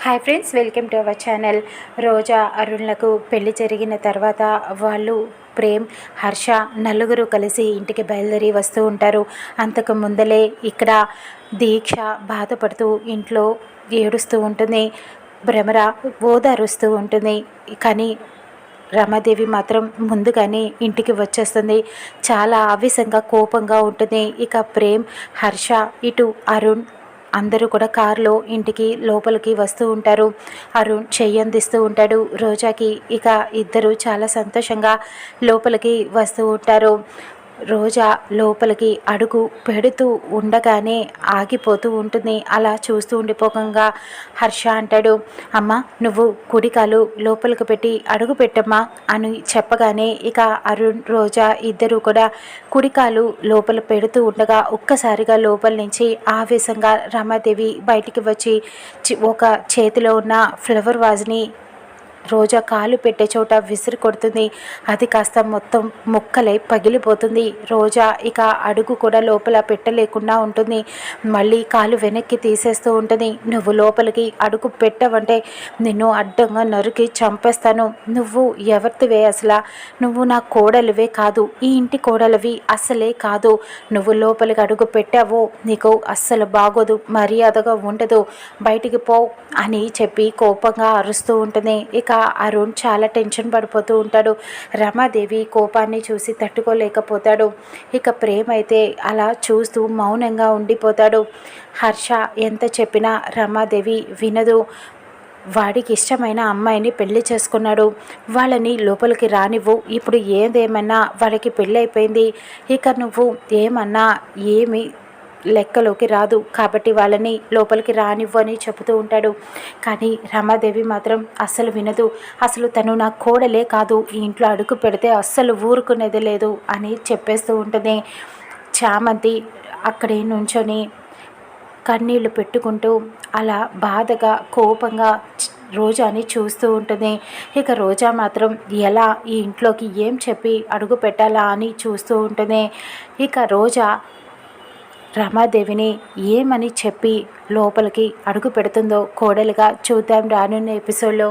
Hi friends, welcome to our channel. Roja అరుణ్లకు పెళ్లి జరిగిన తర్వాత వాళ్ళు ప్రేమ్, హర్ష నలుగురు కలిసి ఇంటికి బయలుదేరి వస్తూ ఉంటారు. అంతకు ముందలే ఇక్కడ దీక్ష బాధపడుతూ ఇంట్లో ఏడుస్తూ ఉంటుంది. భ్రమర ఓదారుస్తూ ఉంటుంది. కానీ రమాదేవి మాత్రం ముందుగానే ఇంటికి వచ్చేస్తుంది. చాలా ఆవేశంగా కోపంగా ఉంటుంది. ఇక ప్రేమ్, హర్ష, ఇటు అరుణ్ అందరూ కూడా కారులో ఇంటికి లోపలికి వస్తూ ఉంటారు. అరుణ్ చెయ్యందిస్తూ ఉంటాడు రోజాకి. ఇక ఇద్దరు చాలా సంతోషంగా లోపలికి వస్తూ ఉంటారు. రోజా లోపలికి అడుగు పెడుతూ ఉండగానే ఆగిపోతూ ఉంటుంది. అలా చూస్తూ ఉండిపోకంగా హర్ష అంటాడు, అమ్మ నువ్వు కుడికాలు లోపలికి పెట్టి అడుగు పెట్టమ్మా అని చెప్పగానే ఇక అరుణ్, రోజా ఇద్దరు కూడా కుడికాలు లోపల పెడుతూ ఉండగా ఒక్కసారిగా లోపల నుంచి ఆవేశంగా రమాదేవి బయటికి వచ్చి ఒక చేతిలో ఉన్న ఫ్లవర్ వాజ్ని రోజా కాలు పెట్టే చోట విసిరి కొడుతుంది. అది కాస్త మొత్తం ముక్కలై పగిలిపోతుంది. రోజా ఇక అడుగు కూడా లోపల పెట్టలేకుండా ఉంటుంది. మళ్ళీ కాలు వెనక్కి తీసేస్తూ ఉంటుంది. నువ్వు లోపలికి అడుగు పెట్టవంటే నిన్ను అడ్డంగా నరికి చంపేస్తాను. నువ్వు ఎవరివే అసలు? నువ్వు నా కోడలివే కాదు, ఈ ఇంటి కోడలివి అస్సలే కాదు. నువ్వు లోపలికి అడుగు పెట్టావో నీకు అస్సలు బాగోదు, మర్యాదగా ఉండదు, బయటికి పో అని చెప్పి కోపంగా అరుస్తూ ఉంటుంది. ఇక అరుణ్ చాలా టెన్షన్ పడిపోతూ ఉంటాడు. రమాదేవి కోపాన్ని చూసి తట్టుకోలేకపోతాడు. ఇక ప్రేమ్ అయితే అలా చూస్తూ మౌనంగా ఉండిపోతాడు. హర్ష ఎంత చెప్పినా రమాదేవి వినదు. వాడికి ఇష్టమైన అమ్మాయిని పెళ్లి చేసుకున్నాడు, వాళ్ళని లోపలికి రానివ్వు. ఇప్పుడు ఏదేమన్నా వాళ్ళకి పెళ్ళి అయిపోయింది, ఇక నువ్వు ఏమన్నా ఏమి లెక్కలోకి రాదు, కాబట్టి వాళ్ళని లోపలికి రానివ్వు అని చెబుతూ ఉంటాడు. కానీ రమాదేవి మాత్రం అస్సలు వినదు. అసలు తను నా కోడలే కాదు, ఈ ఇంట్లో అడుగు పెడితే అస్సలు ఊరుకునేది లేదు అని చెప్పేస్తూ ఉంటుంది. చామంతి అక్కడే నుంచొని కన్నీళ్లు పెట్టుకుంటూ అలా బాధగా కోపంగా రోజాని చూస్తూ ఉంటుంది. ఇక రోజా మాత్రం ఎలా ఈ ఇంట్లోకి ఏం చెప్పి అడుగు పెట్టాలా అని చూస్తూ ఉంటుంది. ఇక రోజా రమాదేవిని ఏమని చెప్పి లోపలికి అడుగు పెడుతుందో కోడలుగా చూద్దాం రానున్న ఎపిసోడ్లో.